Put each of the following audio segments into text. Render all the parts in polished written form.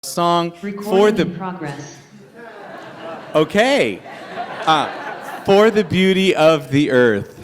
Song for Recording in the progress. okay for the beauty of the earth.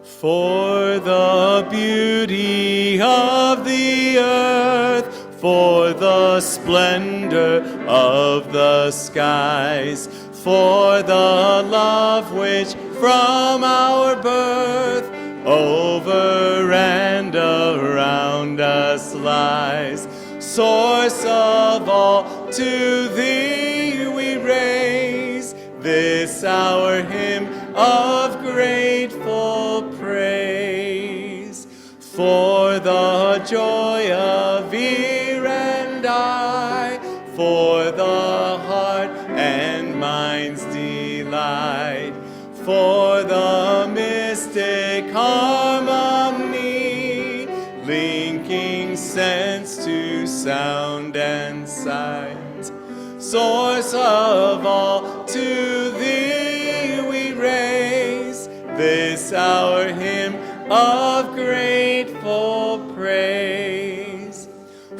For the beauty of the earth, for the splendor of the skies, for the love which from our birth over and around us lies. Source of all, to thee we raise this our hymn of grateful praise. For the joy of ear and eye, for the heart and mind's delight, for the mystic harmony, linking sense to sound and sight. Source of all, to thee we raise this our hymn of grateful praise.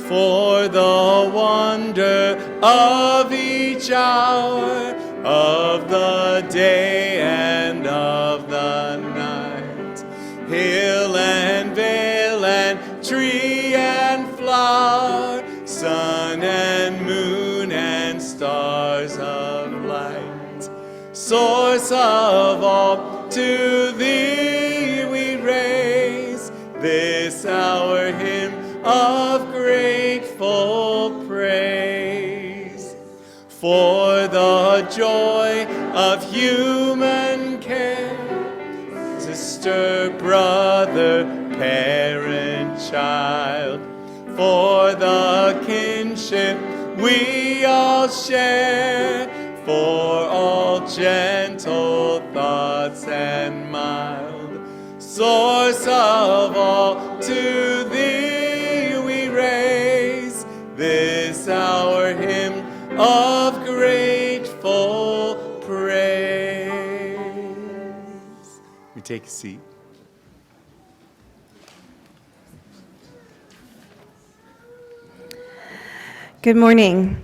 For the wonder of each hour, of the day and of the night, hill and vale and tree and flower, sun and moon and stars of light. Source of all, to thee we raise this our hymn of grateful praise. For the joy of human care, sister, brother, parent, child, for the kinship we all share, for all gentle thoughts and mild. Source of all, to thee we raise this our hymn of grateful praise. We take a seat. Good morning.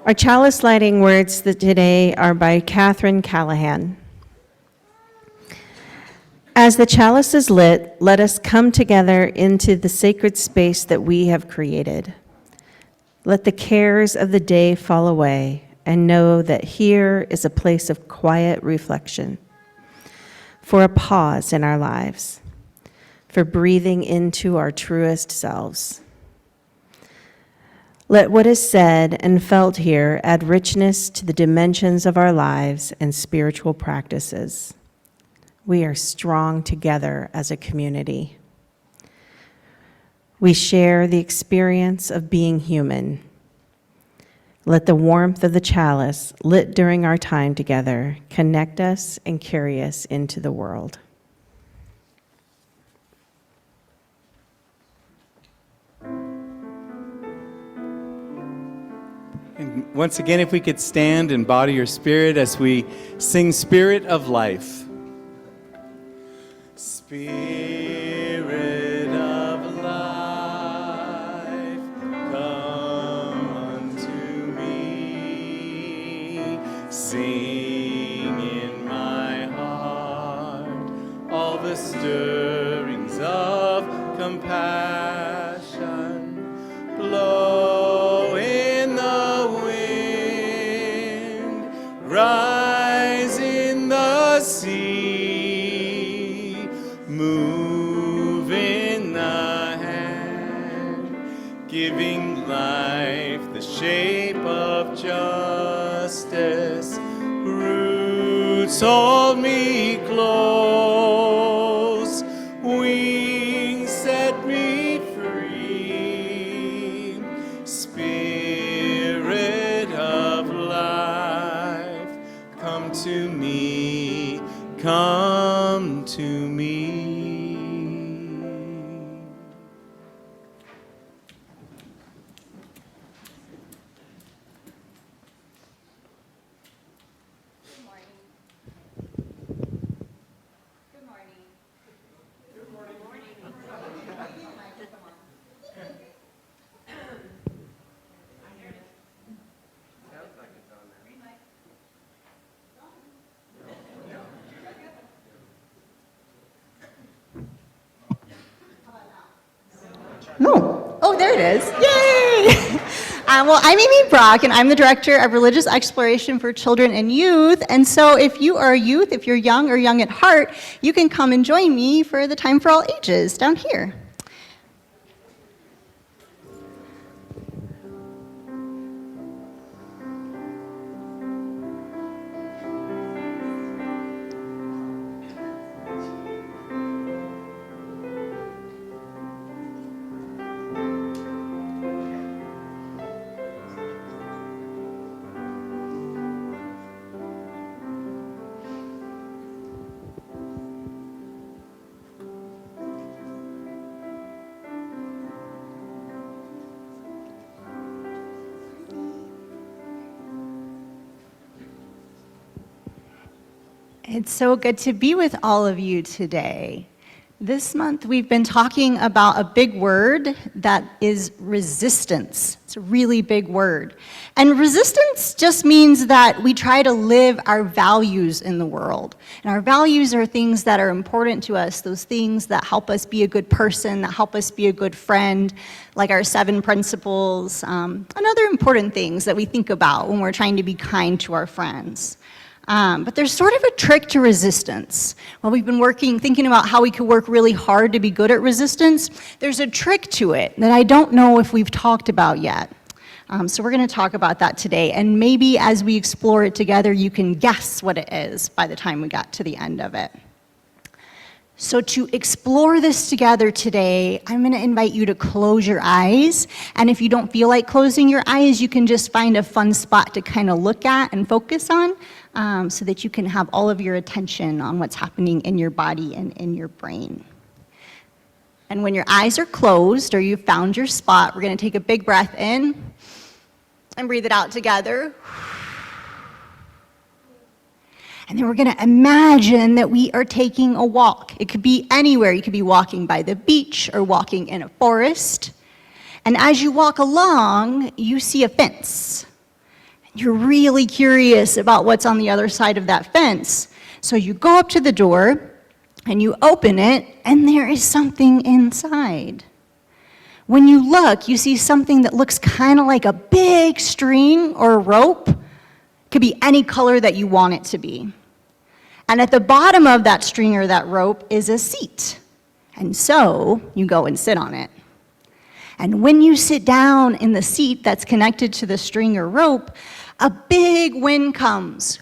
Our chalice lighting words today are by Catherine Callahan. As the chalice is lit, let us come together into the sacred space that we have created. Let the cares of the day fall away and know that here is a place of quiet reflection, for a pause in our lives, for breathing into our truest selves. Let what is said and felt here add richness to the dimensions of our lives and spiritual practices. We are strong together as a community. We share the experience of being human. Let the warmth of the chalice, lit during our time together, connect us and carry us into the world. And once again, if we could stand and body your spirit as we sing Spirit of Life. Spirit of life, come unto me. Sing in my heart all the stirrings of compassion. Blow in the wind, rise in the sea, move in the hand, giving life the shape of justice. Roots hold me close, wings set me free. Spirit of life, come to me, come to me. There it is. Yay! Well, I'm Amy Brock, and I'm the Director of Religious Exploration for Children and Youth. And so if you are a youth, if you're young or young at heart, you can come and join me for the Time for All Ages down here. It's so good to be with all of you today. This month we've been talking about a big word that is resistance. It's a really big word. And resistance just means that we try to live our values in the world. And our values are things that are important to us, those things that help us be a good person, that help us be a good friend, like our 7 principles, and other important things that we think about when we're trying to be kind to our friends. But there's sort of a trick to resistance. While we've been thinking about how we could work really hard to be good at resistance, there's a trick to it that I don't know if we've talked about yet. So we're going to talk about that today, and maybe as we explore it together, you can guess what it is by the time we got to the end of it. So to explore this together today, I'm going to invite you to close your eyes. And if you don't feel like closing your eyes, you can just find a fun spot to kind of look at and focus on so that you can have all of your attention on what's happening in your body and in your brain. And when your eyes are closed or you've found your spot, we're going to take a big breath in and breathe it out together. And then we're going to imagine that we are taking a walk. It could be anywhere. You could be walking by the beach or walking in a forest. And as you walk along, you see a fence. You're really curious about what's on the other side of that fence. So you go up to the door and you open it, and there is something inside. When you look, you see something that looks kind of like a big string or a rope. Could be any color that you want it to be. And at the bottom of that string or that rope is a seat. And so you go and sit on it. And when you sit down in the seat that's connected to the string or rope, a big wind comes.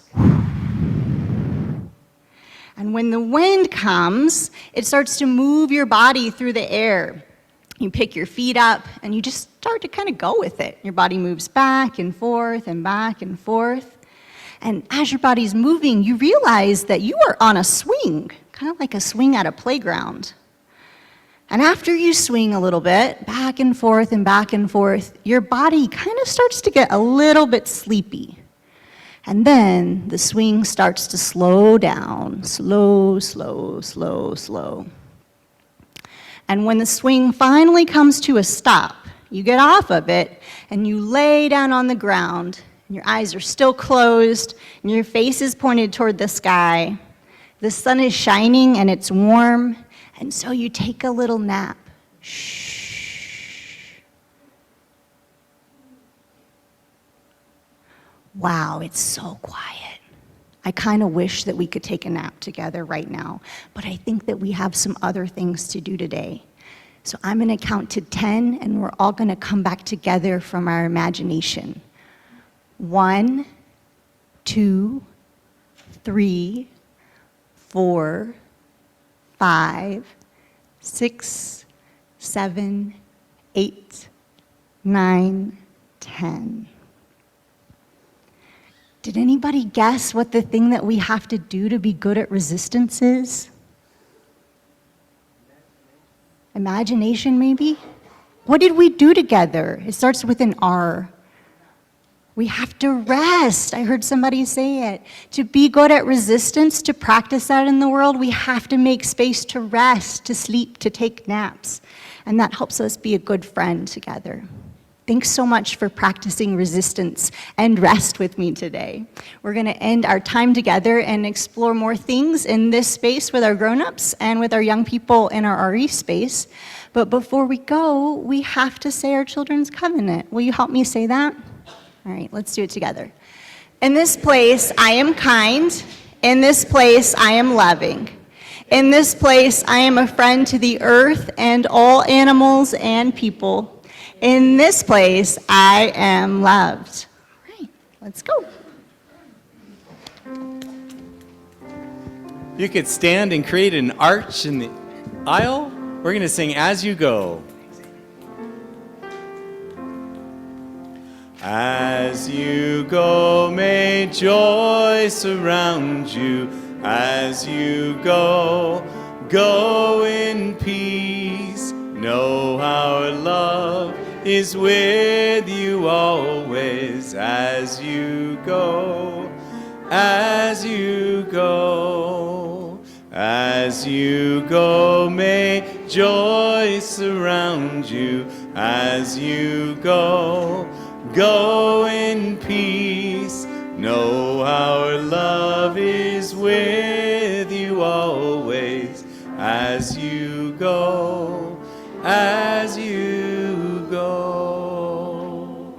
And when the wind comes, it starts to move your body through the air. You pick your feet up and you just start to kind of go with it. Your body moves back and forth and back and forth. And as your body's moving, you realize that you are on a swing, kind of like a swing at a playground. And after you swing a little bit, back and forth and back and forth, your body kind of starts to get a little bit sleepy. And then the swing starts to slow down, slow, slow, slow, slow. And when the swing finally comes to a stop, you get off of it and you lay down on the ground. Your eyes are still closed, and your face is pointed toward the sky. The sun is shining, and it's warm, and so you take a little nap. Shh. Wow, it's so quiet. I kind of wish that we could take a nap together right now, but I think that we have some other things to do today. So I'm going to count to 10, and we're all going to come back together from our imagination. 1, 2, 3, 4, 5, 6, 7, 8, 9, 10. Did anybody guess what the thing that we have to do to be good at resistance is? Imagination, maybe? What did we do together? It starts with an R. We have to rest. I heard somebody say it. To be good at resistance, to practice that in the world, we have to make space to rest, to sleep, to take naps. And that helps us be a good friend together. Thanks so much for practicing resistance and rest with me today. We're going to end our time together and explore more things in this space with our grown-ups and with our young people in our RE space. But before we go, we have to say our children's covenant. Will you help me say that? All right, let's do it together. In this place, I am kind. In this place, I am loving. In this place, I am a friend to the earth and all animals and people. In this place, I am loved. All right, let's go. You could stand and create an arch in the aisle. We're going to sing As You Go. As you go, may joy surround you. As you go, go in peace. Know our love is with you always. As you go, as you go, as you go, may joy surround you. As you go, go in peace. Know our love is with you always. As you go, as you go.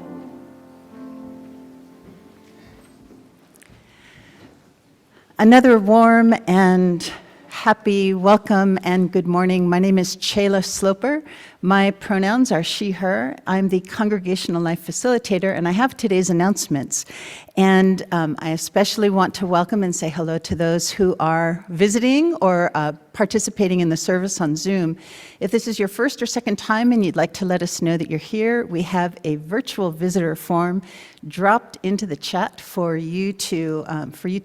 Another warm and happy welcome and good morning. My name is Chayla Sloper. My pronouns are she, her. I'm the Congregational Life Facilitator, and I have today's announcements. And I especially want to welcome and say hello to those who are visiting or participating in the service on Zoom. If this is your first or second time and you'd like to let us know that you're here, we have a virtual visitor form dropped into the chat for you to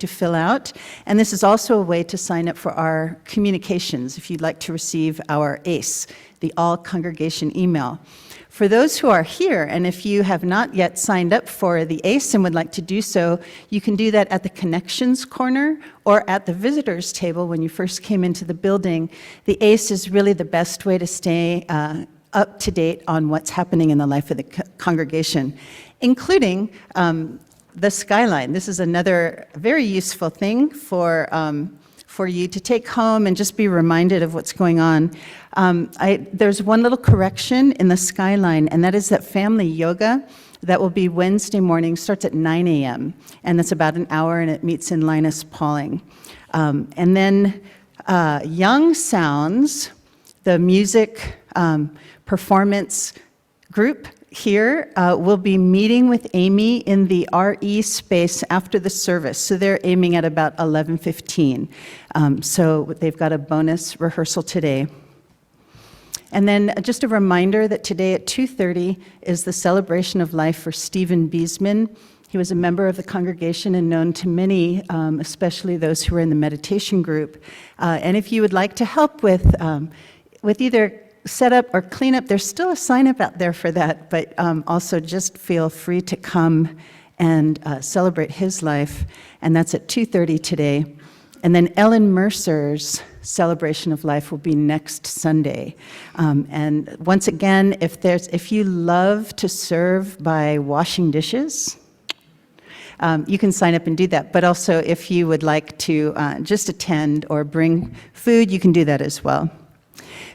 fill out. And this is also a way to sign up for our communications if you'd like to receive our ACE, the All Congregation email. For those who are here, and if you have not yet signed up for the ACE and would like to do so, you can do that at the Connections corner or at the visitors table when you first came into the building. The ACE is really the best way to stay up to date on what's happening in the life of the congregation, including the skyline. This is another very useful thing for you to take home and just be reminded of what's going on. There's one little correction in the skyline, and that is that family yoga that will be Wednesday morning, starts at 9 a.m., and it's about an hour, and it meets in Linus Pauling. And then Young Sounds, the music performance group here will be meeting with Amy in the RE space after the service. So they're aiming at about 11:15. So they've got a bonus rehearsal today. And then just a reminder that today at 2:30 is the celebration of life for Stephen Beesman. He was a member of the congregation and known to many, especially those who were in the meditation group. And if you would like to help with either set up or clean up, there's still a sign up out there for that, but also just feel free to come and celebrate his life, and that's at 2:30 today. And then Ellen Mercer's celebration of life will be next Sunday. And once again, if you love to serve by washing dishes, you can sign up and do that. But also, if you would like to just attend or bring food, you can do that as well.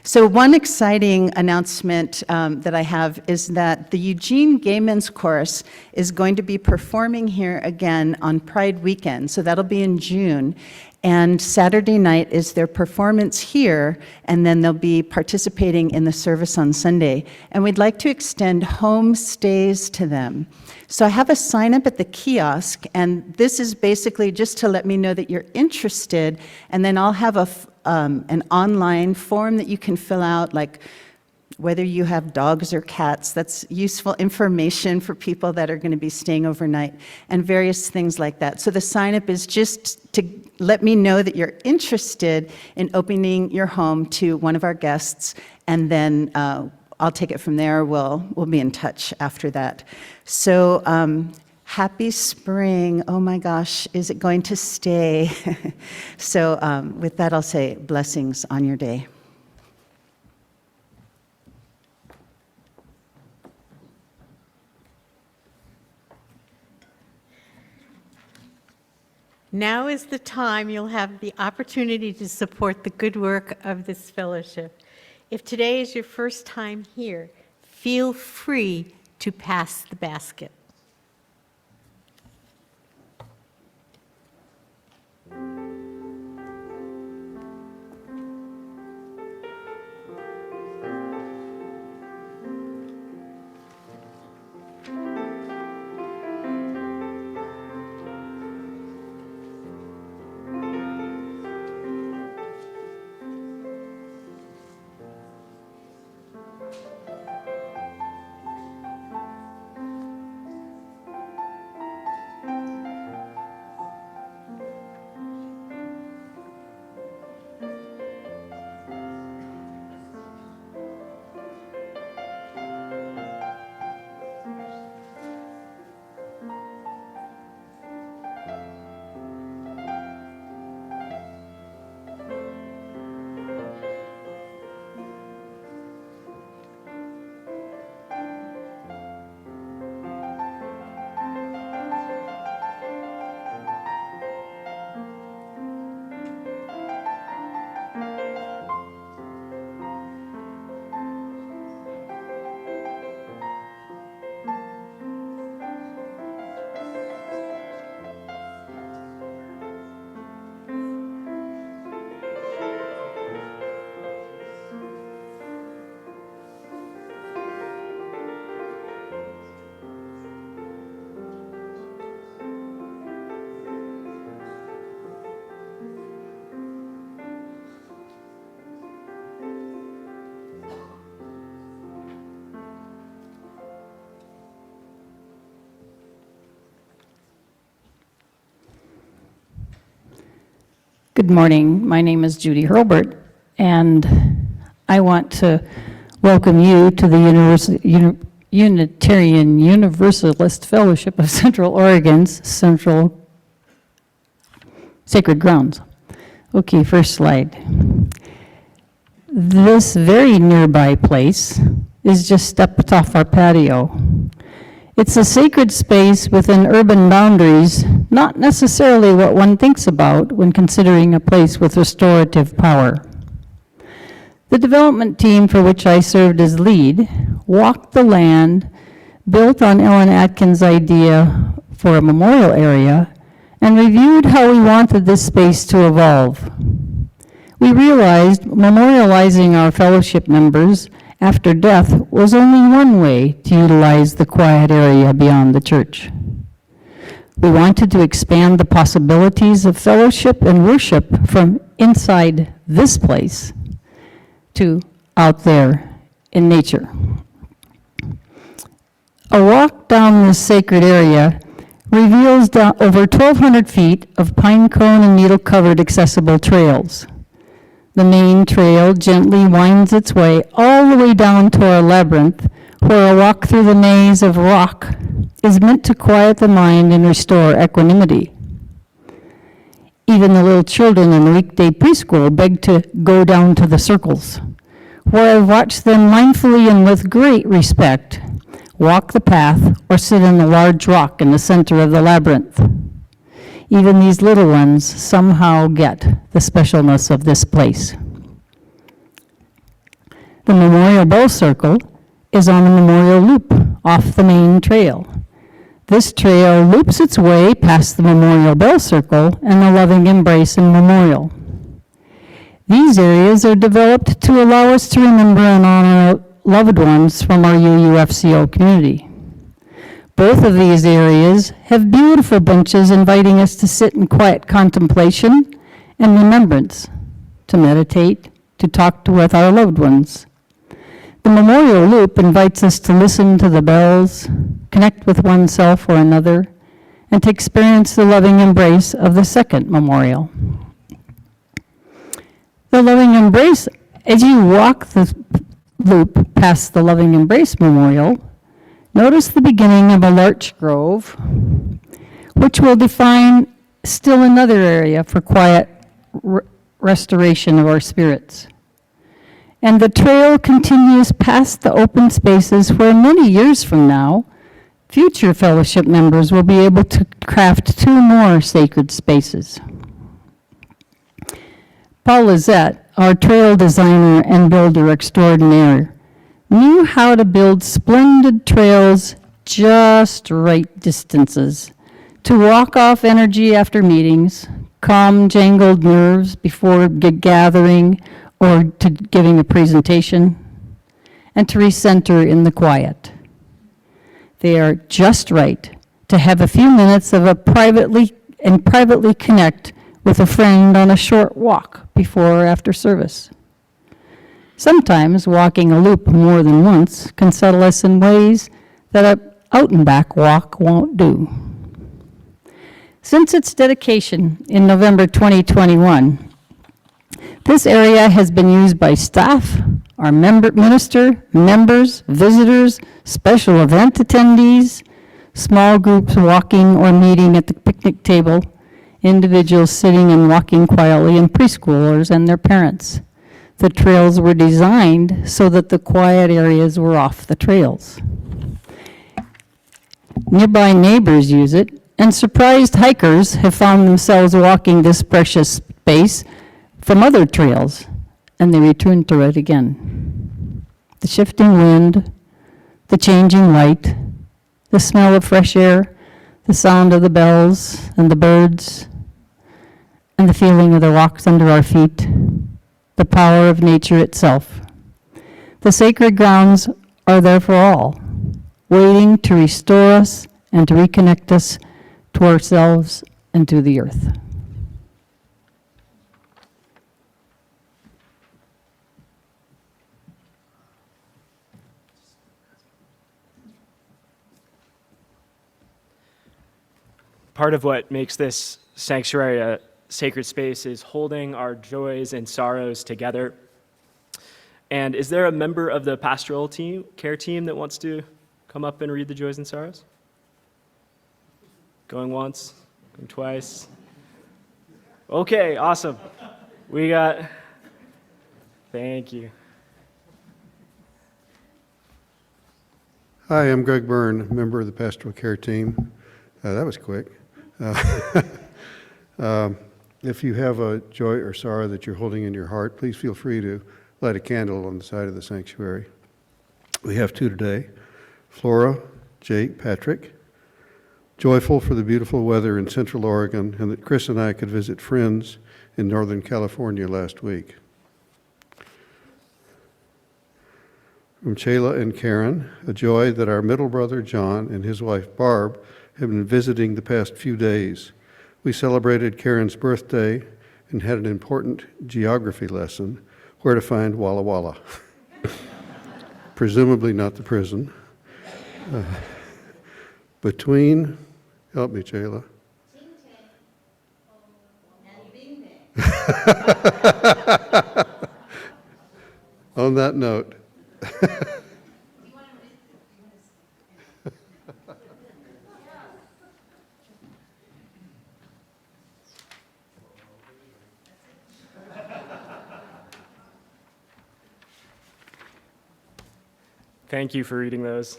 So one exciting announcement that I have is that the Eugene Gay Men's Chorus is going to be performing here again on Pride Weekend. So that'll be in June. And Saturday night is their performance here, and then they'll be participating in the service on Sunday. And we'd like to extend home stays to them. So I have a sign up at the kiosk, and this is basically just to let me know that you're interested, and then I'll have an online form that you can fill out, like whether you have dogs or cats. That's useful information for people that are going to be staying overnight, and various things like that. So the sign up is just to let me know that you're interested in opening your home to one of our guests, and then I'll take it from there. We'll be in touch after that. So happy spring. Oh my gosh, is it going to stay? So with that, I'll say blessings on your day. Now is the time you'll have the opportunity to support the good work of this fellowship. If today is your first time here, feel free to pass the basket. Good morning. My name is Judy Hurlbert, and I want to welcome you to the Unitarian Universalist Fellowship of Central Oregon's Central Sacred Grounds. Okay, first slide. This very nearby place is just stepped off our patio. It's a sacred space within urban boundaries, not necessarily what one thinks about when considering a place with restorative power. The development team for which I served as lead walked the land, built on Ellen Atkins' idea for a memorial area, and reviewed how we wanted this space to evolve. We realized memorializing our fellowship members after death was only one way to utilize the quiet area beyond the church. We wanted to expand the possibilities of fellowship and worship from inside this place to out there in nature. A walk down this sacred area reveals over 1,200 feet of pine cone and needle-covered accessible trails. The main trail gently winds its way all the way down to our labyrinth, where a walk through the maze of rock is meant to quiet the mind and restore equanimity. Even the little children in the weekday preschool beg to go down to the circles, where I watch them mindfully and with great respect walk the path or sit on the large rock in the center of the labyrinth. Even these little ones somehow get the specialness of this place. The Memorial Bell Circle is on the Memorial Loop off the main trail. This trail loops its way past the Memorial Bell Circle and the Loving Embrace and Memorial. These areas are developed to allow us to remember and honor loved ones from our UUFCO community. Both of these areas have beautiful benches inviting us to sit in quiet contemplation and remembrance, to meditate, to talk with our loved ones. The Memorial Loop invites us to listen to the bells, connect with oneself or another, and to experience the loving embrace of the second memorial. The loving embrace, as you walk the loop past the Loving Embrace Memorial, notice the beginning of a larch grove, which will define still another area for quiet restoration of our spirits. And the trail continues past the open spaces where many years from now, Future fellowship members will be able to craft 2 more sacred spaces. Paul Lizette, our trail designer and builder extraordinaire, knew how to build splendid trails just right distances, to walk off energy after meetings, calm jangled nerves before gathering or to giving a presentation, and to recenter in the quiet. They are just right to have a few minutes of a privately connect with a friend on a short walk before or after service. Sometimes walking a loop more than once can settle us in ways that an out and back walk won't do. Since its dedication in November 2021, this area has been used by staff, our minister, members, visitors, special event attendees, small groups walking or meeting at the picnic table, individuals sitting and walking quietly, and preschoolers and their parents. The trails were designed so that the quiet areas were off the trails. Nearby neighbors use it, and surprised hikers have found themselves walking this precious space from other trails, and they return to it again. The shifting wind, the changing light, the smell of fresh air, the sound of the bells and the birds, and the feeling of the rocks under our feet, the power of nature itself. The sacred grounds are there for all, waiting to restore us and to reconnect us to ourselves and to the earth. Part of what makes this sanctuary a sacred space is holding our joys and sorrows together. And is there a member of the pastoral care team that wants to come up and read the joys and sorrows? Going once, going twice. Okay, awesome. Thank you. Hi, I'm Greg Byrne, member of the pastoral care team. That was quick. If you have a joy or sorrow that you're holding in your heart, please feel free to light a candle on the side of the sanctuary. We have 2 today. Flora, Jake, Patrick. Joyful for the beautiful weather in Central Oregon and that Chris and I could visit friends in Northern California last week. From Chayla and Karen, a joy that our middle brother John and his wife Barb have been visiting the past few days. We celebrated Karen's birthday and had an important geography lesson, where to find Walla Walla. Presumably not the prison. Between, help me, Chayla. On that note, Thank you for reading those.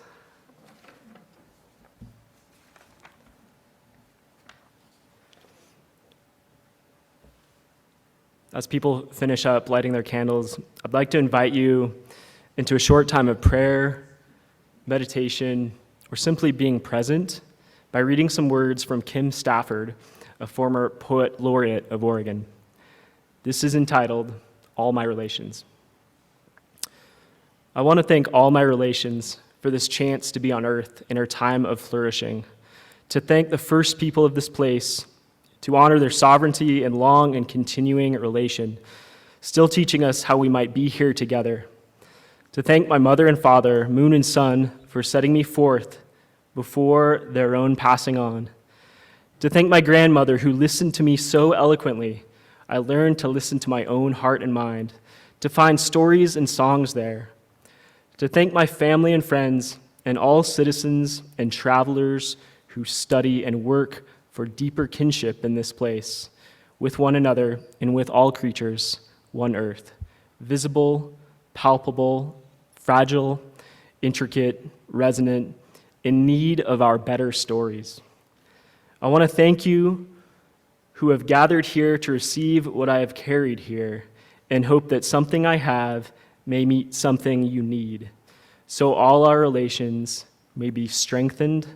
As people finish up lighting their candles, I'd like to invite you into a short time of prayer, meditation, or simply being present by reading some words from Kim Stafford, a former poet laureate of Oregon. This is entitled, All My Relations. I want to thank all my relations for this chance to be on earth in our time of flourishing, to thank the first people of this place, to honor their sovereignty and long and continuing relation, still teaching us how we might be here together, to thank my mother and father, moon and sun, for setting me forth before their own passing on, to thank my grandmother who listened to me so eloquently, I learned to listen to my own heart and mind, to find stories and songs there, to thank my family and friends and all citizens and travelers who study and work for deeper kinship in this place, with one another and with all creatures, one earth, visible, palpable, fragile, intricate, resonant, in need of our better stories. I want to thank you who have gathered here to receive what I have carried here and hope that something I have may meet something you need, so all our relations may be strengthened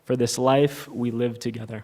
for this life we live together.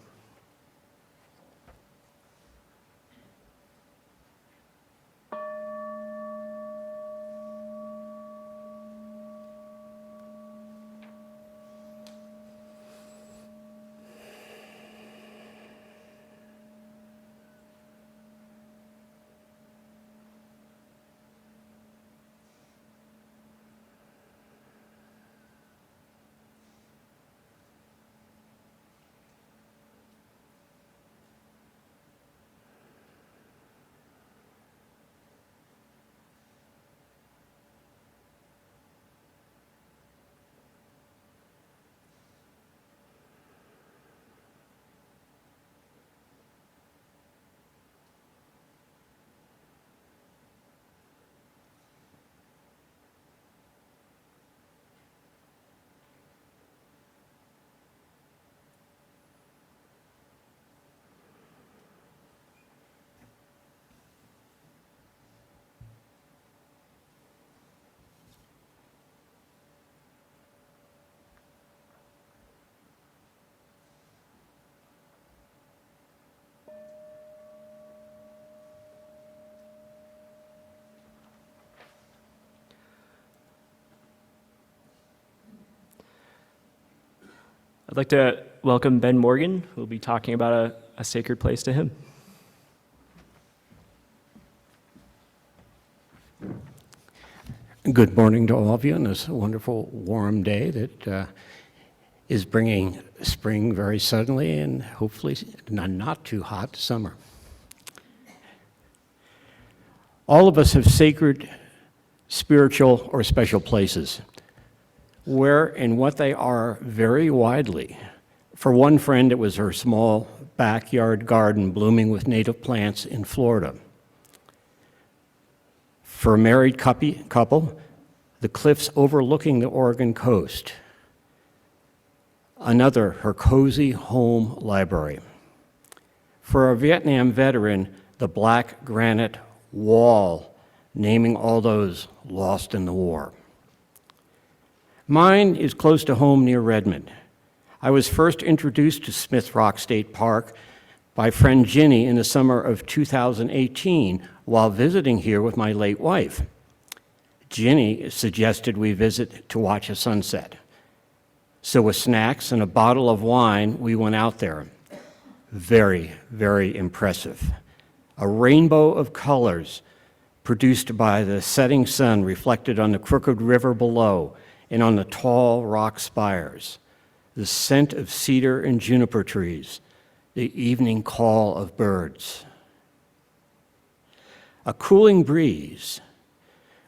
I'd like to welcome Ben Morgan, who will be talking about a sacred place to him. Good morning to all of you on this wonderful warm day that is bringing spring very suddenly and hopefully not too hot summer. All of us have sacred, spiritual, or special places. Where and what they are vary widely. For one friend, it was her small backyard garden blooming with native plants in Florida. For a married couple, the cliffs overlooking the Oregon coast. Another, her cozy home library. For a Vietnam veteran, the black granite wall, naming all those lost in the war. Mine is close to home near Redmond. I was first introduced to Smith Rock State Park by friend Ginny in the summer of 2018 while visiting here with my late wife. Ginny suggested we visit to watch a sunset. So with snacks and a bottle of wine, we went out there. Very, very impressive. A rainbow of colors produced by the setting sun reflected on the crooked river below and on the tall rock spires, the scent of cedar and juniper trees, the evening call of birds. A cooling breeze.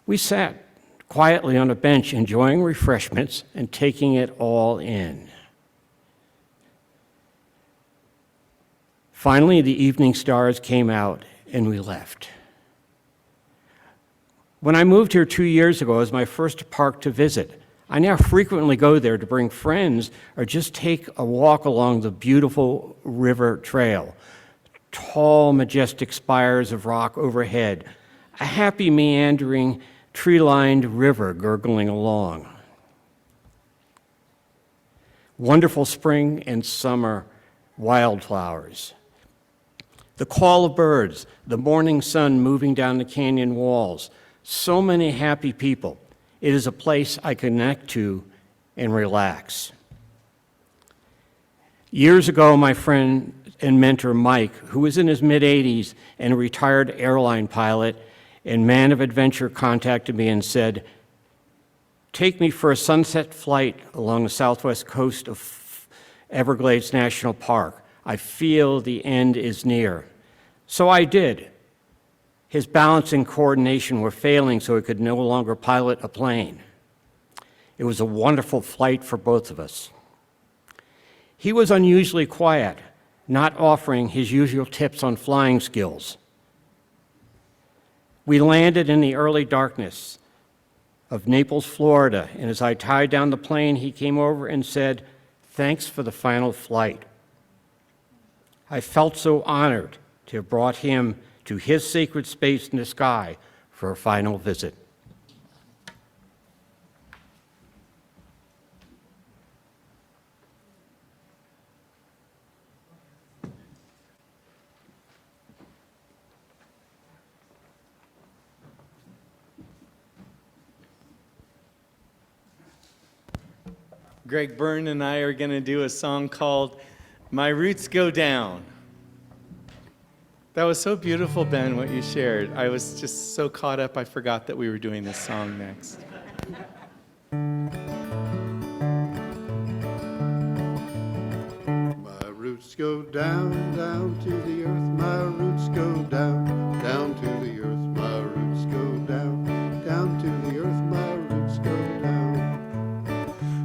We sat quietly on a bench enjoying refreshments and taking it all in. Finally, the evening stars came out and we left. When I moved here 2 years ago, it was my first park to visit. I now frequently go there to bring friends or just take a walk along the beautiful river trail. Tall, majestic spires of rock overhead, a happy meandering, tree-lined river gurgling along. Wonderful spring and summer wildflowers. The call of birds, the morning sun moving down the canyon walls. So many happy people. It is a place I connect to and relax. Years ago, my friend and mentor Mike, who was in his mid-80s and a retired airline pilot and man of adventure, contacted me and said, "Take me for a sunset flight along the southwest coast of Everglades National Park. I feel the end is near." So I did. His balance and coordination were failing, so he could no longer pilot a plane. It was a wonderful flight for both of us. He was unusually quiet, not offering his usual tips on flying skills. We landed in the early darkness. of Naples, Florida, and as I tied down the plane, he came over and said, "Thanks for the final flight." I felt so honored to have brought him to his sacred space in the sky for a final visit. Greg Byrne and I are going to do a song called My Roots Go Down. That was so beautiful, Ben, what you shared. I was just so caught up, I forgot that we were doing this song next. My roots go down, down to the earth. My roots go down, down to the earth. My roots go down, down to the earth. My roots go down.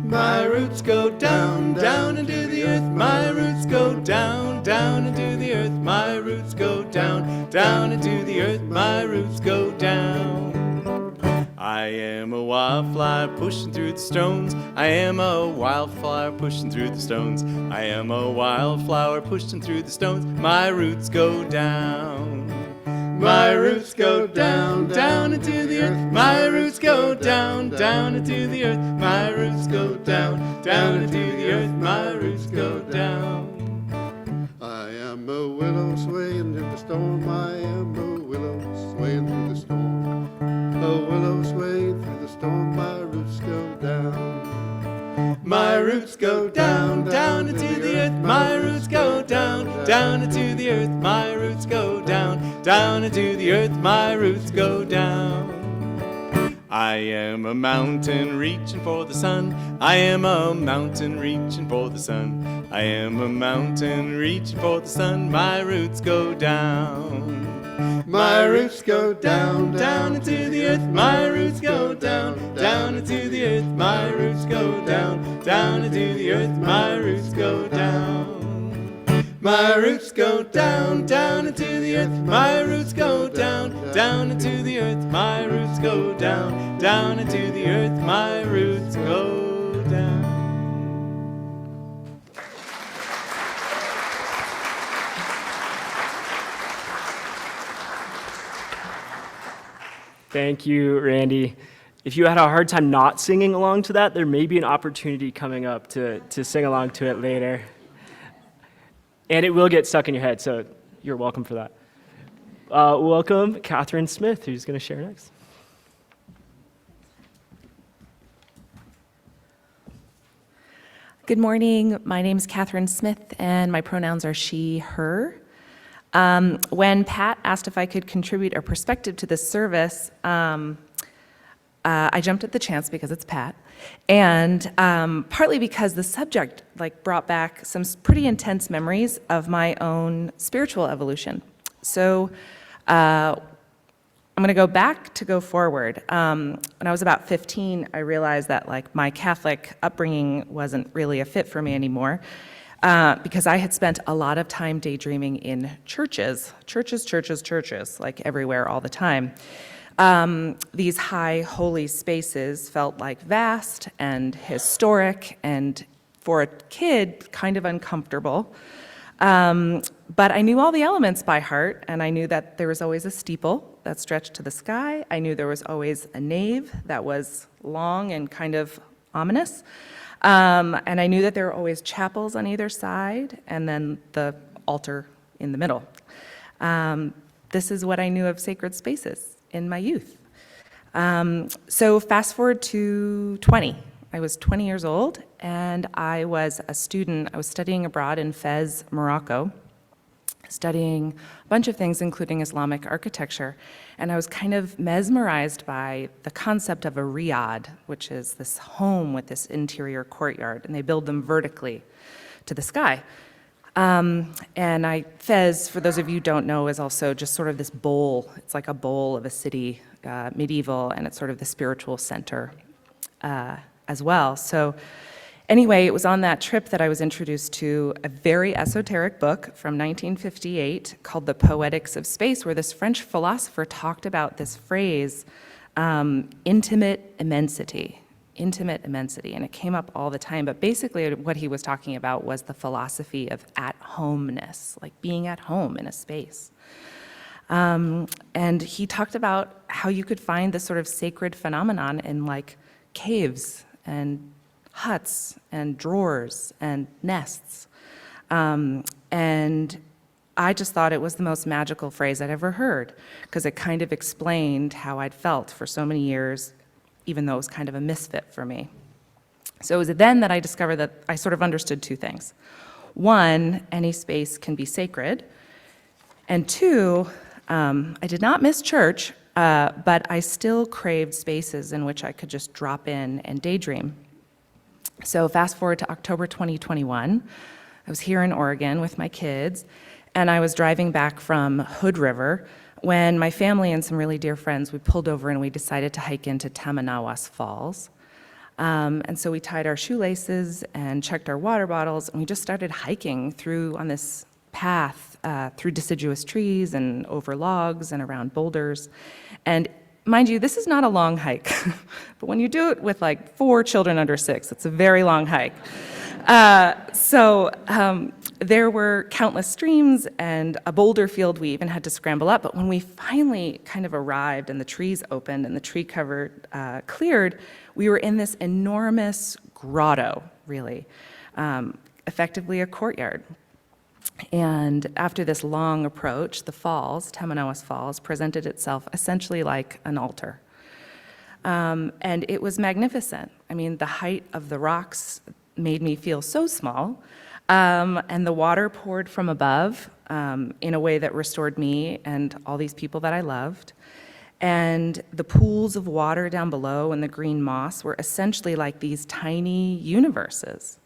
My roots go down, down into the earth. My roots go down, down into the earth. My roots go down, down into the earth. My roots go down. I am a wildflower pushing through the stones. I am a wildflower pushing through the stones. I am a wildflower pushing through the stones. My roots go down. My roots go down, down into the earth. My roots go down, down into the earth. My roots go down, down into the earth. My roots go down. I am a willow swaying through the storm. I am a willow swaying through the storm. A willow swaying through the storm. My roots go down. My roots go down, down into the earth. My roots go down, down into the earth. My roots go down, down into the earth. My roots go down. I am a mountain reaching for the sun. I am a mountain reaching for the sun. I am a mountain reaching for the sun. My roots go down. My roots go down, down into the earth. My roots go down, down into the earth. My roots go down, down into the earth. My roots go down. My roots go down, down into the earth. My roots go down, down into the earth. My roots go down, down into the earth. My roots go down. Thank you, Randy. If you had a hard time not singing along to that, there may be an opportunity coming up to sing along to it later. And it will get stuck in your head, so you're welcome for that. Welcome, Catherine Smith, who's going to share next. Good morning. My name is Catherine Smith, and my pronouns are she, her. When Pat asked if I could contribute a perspective to this service, I jumped at the chance because it's Pat, and partly because the subject brought back some pretty intense memories of my own spiritual evolution. So I'm going to go back to go forward. When I was about 15, I realized that my Catholic upbringing wasn't really a fit for me anymore. Because I had spent a lot of time daydreaming in churches, everywhere all the time. These high holy spaces felt vast and historic and, for a kid, kind of uncomfortable. But I knew all the elements by heart, and I knew that there was always a steeple that stretched to the sky. I knew there was always a nave that was long and kind of ominous. And I knew that there were always chapels on either side, and then the altar in the middle. This is what I knew of sacred spaces in my youth. So fast forward to 20. I was 20 years old, and I was a student. I was studying abroad in Fez, Morocco, studying a bunch of things, including Islamic architecture. And I was kind of mesmerized by the concept of a riad, which is this home with this interior courtyard, and they build them vertically to the sky. And Fez, for those of you who don't know, is also just sort of this bowl. It's like a bowl of a city, medieval, and it's sort of the spiritual center as well. So anyway, it was on that trip that I was introduced to a very esoteric book from 1958 called The Poetics of Space, where this French philosopher talked about this phrase, Intimate immensity. Intimate immensity, and it came up all the time, but basically what he was talking about was the philosophy of at-homeness, like being at home in a space. And he talked about how you could find this sort of sacred phenomenon in like caves and huts and drawers and nests. And I just thought it was the most magical phrase I'd ever heard, because it kind of explained how I'd felt for so many years, even though it was kind of a misfit for me. So it was then that I discovered that I sort of understood two things. One, any space can be sacred. And two, I did not miss church, but I still craved spaces in which I could just drop in and daydream. So fast forward to October 2021, I was here in Oregon with my kids, and I was driving back from Hood River when my family and some really dear friends, we pulled over and we decided to hike into Tamanawas Falls. And so we tied our shoelaces and checked our water bottles, and we just started hiking through on this path through deciduous trees and over logs and around boulders. And mind you, this is not a long hike, but when you do it with like 4 children under 6, it's a very long hike. There were countless streams and a boulder field we even had to scramble up, but when we finally kind of arrived and the trees opened and the tree cover cleared, we were in this enormous grotto, really, effectively a courtyard. And after this long approach, the falls, Tamanawas Falls, presented itself essentially like an altar. And it was magnificent. I mean, the height of the rocks made me feel so small. And the water poured from above in a way that restored me and all these people that I loved. And the pools of water down below and the green moss were essentially like these tiny universes.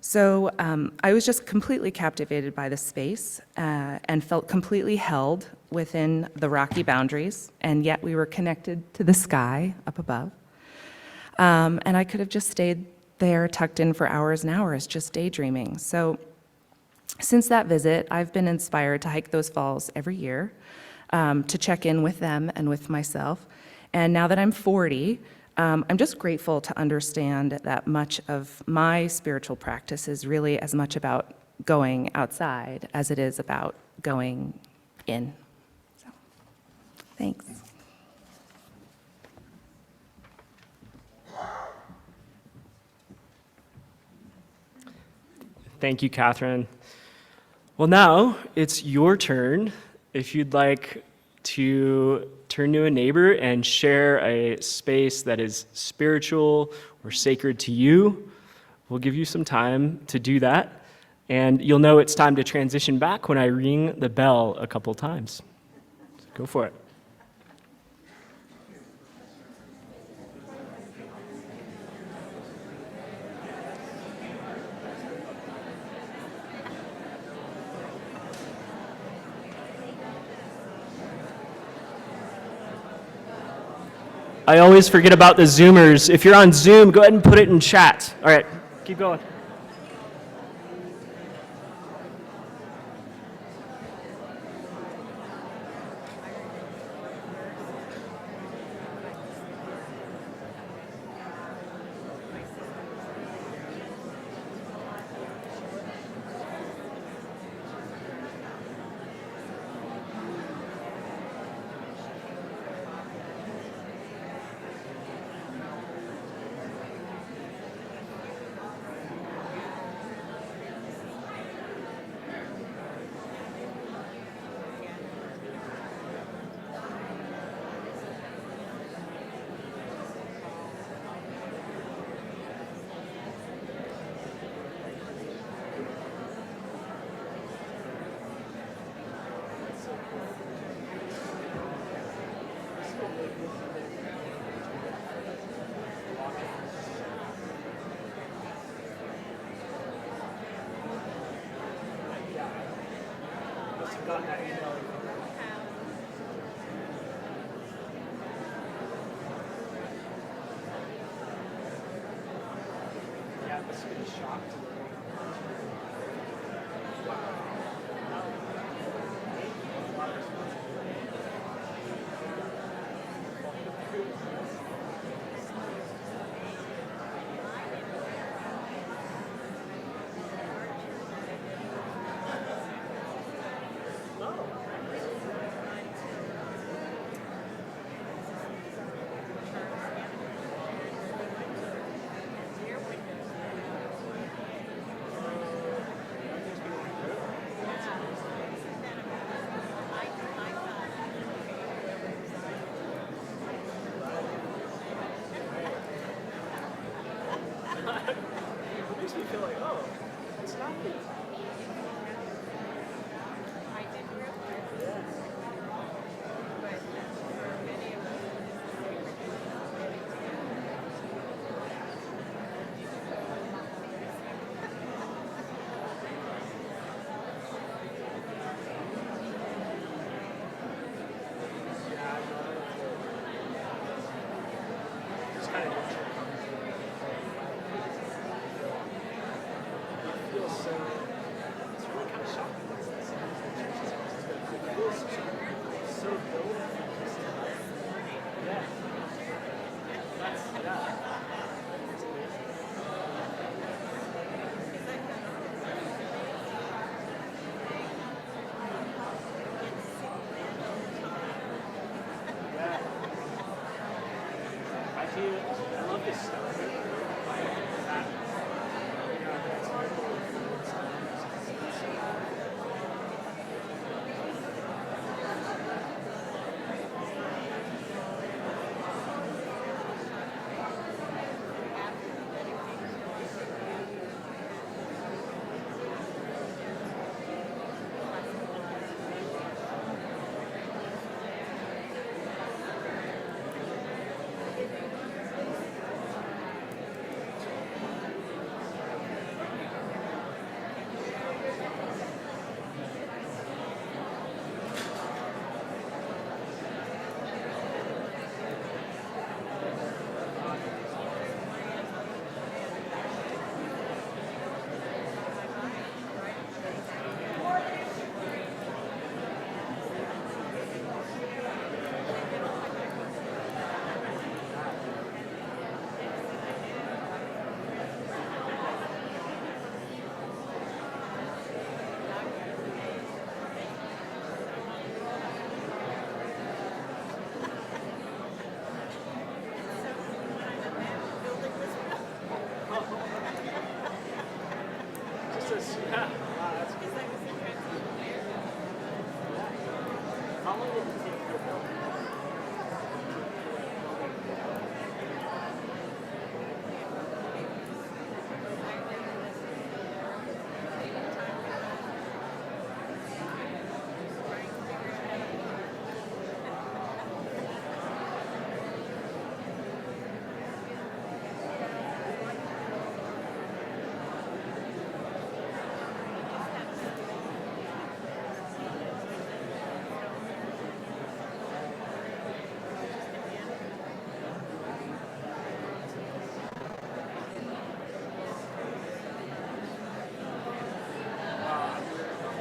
So I was just completely captivated by the space and felt completely held within the rocky boundaries, and yet we were connected to the sky up above. And I could have just stayed there tucked in for hours and hours, just daydreaming. So since that visit, I've been inspired to hike those falls every year, to check in with them and with myself. And now that I'm 40, I'm just grateful to understand that much of my spiritual practice is really as much about going outside as it is about going in. So, thanks. Thank you, Catherine. Well, now it's your turn. If you'd like to turn to a neighbor and share a space that is spiritual or sacred to you, we'll give you some time to do that. And you'll know it's time to transition back when I ring the bell a couple times. So go for it. I always forget about the Zoomers. If you're on Zoom, go ahead and put it in chat. All right, keep going. cute. I love this stuff.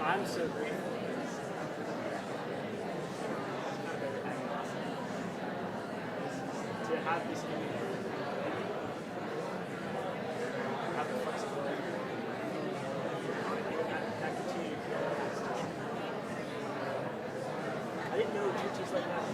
I'm so grateful. To have this community, have the flexibility, that continue to grow. I didn't know churches like that.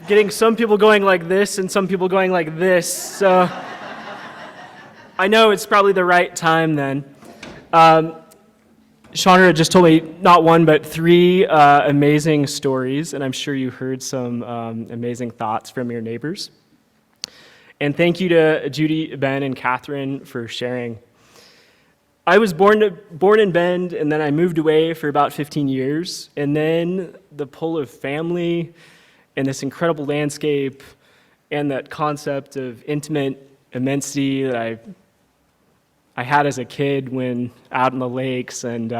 Getting some people going like this and some people going like this. So I know it's probably the right time then. Chandra just told me not one, but three amazing stories, and I'm sure you heard some amazing thoughts from your neighbors. And thank you to Judy, Ben, and Catherine for sharing. I was born in Bend, and then I moved away for about 15 years, and then the pull of family and this incredible landscape and that concept of intimate immensity that I had as a kid when out in the lakes and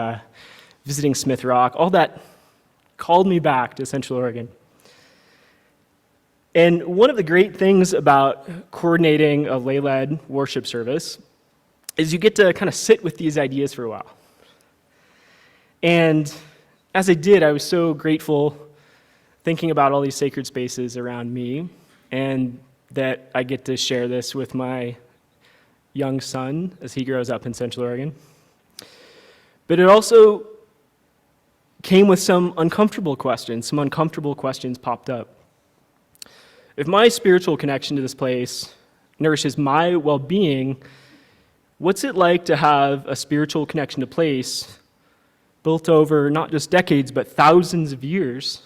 visiting Smith Rock, all that called me back to Central Oregon. And one of the great things about coordinating a lay-led worship service is you get to kind of sit with these ideas for a while. And as I did, I was so grateful thinking about all these sacred spaces around me, and that I get to share this with my young son as he grows up in Central Oregon. But it also came with some uncomfortable questions. Some uncomfortable questions popped up. If my spiritual connection to this place nourishes my well-being, what's it like to have a spiritual connection to place built over not just decades, but thousands of years?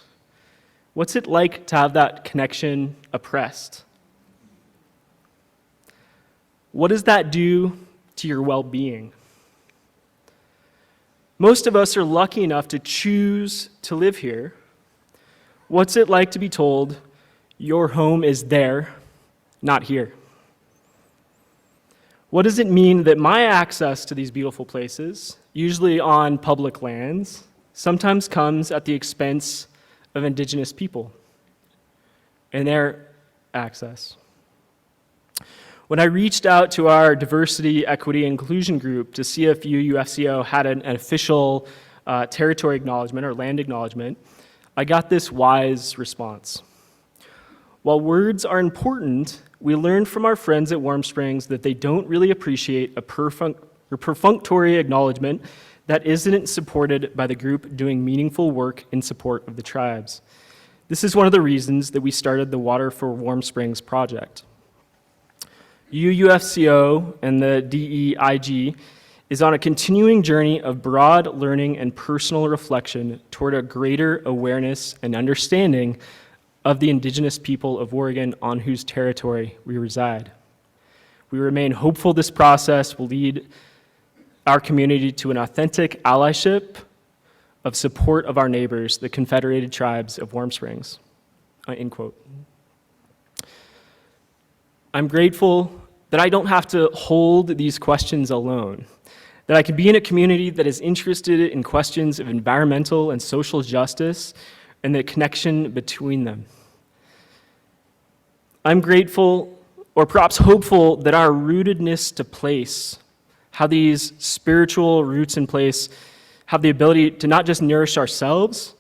What's it like to have that connection oppressed? What does that do to your well-being? Most of us are lucky enough to choose to live here. What's it like to be told, your home is there, not here? What does it mean that my access to these beautiful places, usually on public lands, sometimes comes at the expense of Indigenous people and their access? When I reached out to our diversity, equity, inclusion group to see if UUFCO had an official territory acknowledgement or land acknowledgement, I got this wise response. While words are important, we learned from our friends at Warm Springs that they don't really appreciate a perfunctory acknowledgement that isn't supported by the group doing meaningful work in support of the tribes. This is one of the reasons that we started the Water for Warm Springs project. UUFCO and the DEIG is on a continuing journey of broad learning and personal reflection toward a greater awareness and understanding of the Indigenous people of Oregon on whose territory we reside. We remain hopeful this process will lead our community to an authentic allyship of support of our neighbors, the Confederated Tribes of Warm Springs, end quote. I'm grateful that I don't have to hold these questions alone, that I can be in a community that is interested in questions of environmental and social justice and the connection between them. I'm grateful, or perhaps hopeful, that our rootedness to place, how these spiritual roots in place have the ability to not just nourish ourselves,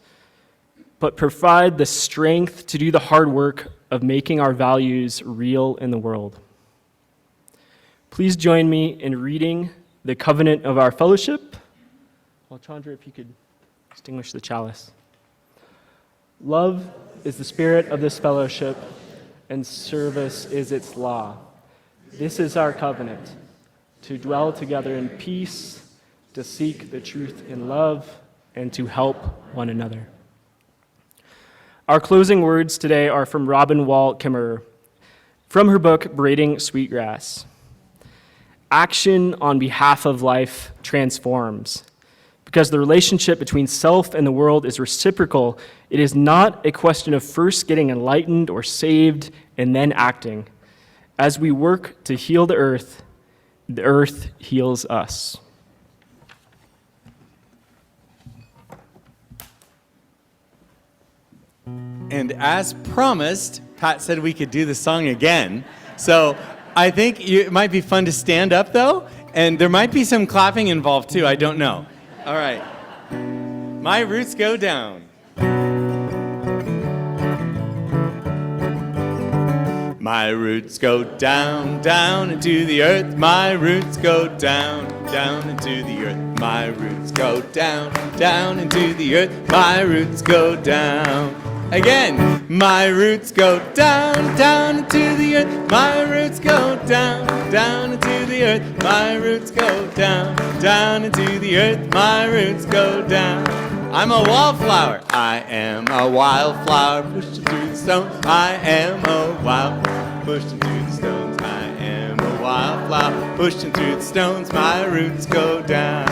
but provide the strength to do the hard work of making our values real in the world. Please join me in reading the covenant of our fellowship. Well, Chandra, if you could extinguish the chalice. Love is the spirit of this fellowship, and service is its law. This is our covenant, to dwell together in peace, to seek the truth in love, and to help one another. Our closing words today are from Robin Wall Kimmerer, from her book, Braiding Sweetgrass. Action on behalf of life transforms. Because the relationship between self and the world is reciprocal, it is not a question of first getting enlightened or saved and then acting. As we work to heal the earth heals us. And as promised, Pat said we could do the song again. So I think it might be fun to stand up, though, and there might be some clapping involved, too. I don't know. All right. My roots go down. My My roots go down, down into the earth. My roots go down, down into the earth. My roots go down, down into the earth. My roots go down. Again, my roots go down, down into the earth. My roots go down, down into the earth. My roots go down, down into the earth. My roots go down. I'm a wallflower. I am a wildflower pushing through the stone. I am a wildflower pushing through the stones. I am a wildflower pushing through the stones. My roots go down.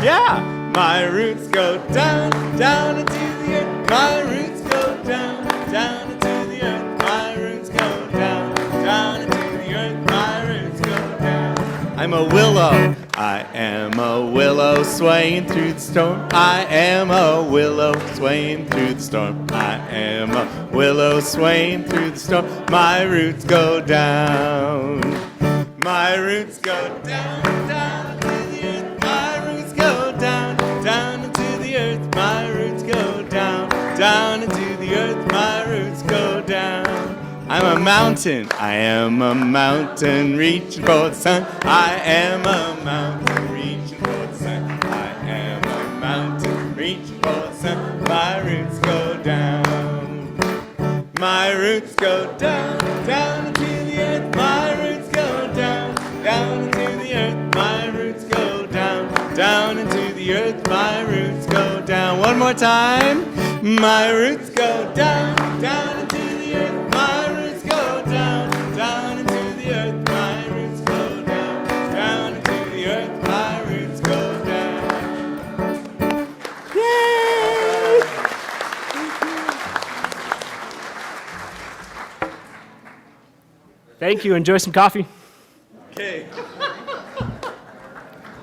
Yeah, my roots go down, down into the earth. My roots go down, down into the earth. My roots go down, down into the earth. My roots go down. I'm a willow. I am a willow swaying through the storm. I am a willow swaying through the storm. I am a willow swaying through the storm. My roots go down. My roots go down, down into the earth. My roots go down, down into the earth. My roots go down, down into the earth. My roots go down. I'm a mountain. I am a mountain reaching for the sun. I am a mountain reaching for the sun. I am a mountain reaching for the sun. My roots go down. My roots go down, down into the earth. My roots go down, down into the earth. My roots go down, down into the earth. My roots go down. One more time. My roots go down, down into the earth. My roots go down, down into the earth. My roots go down, down into the earth. My roots go down. Yay! Thank you. Enjoy some coffee. Okay.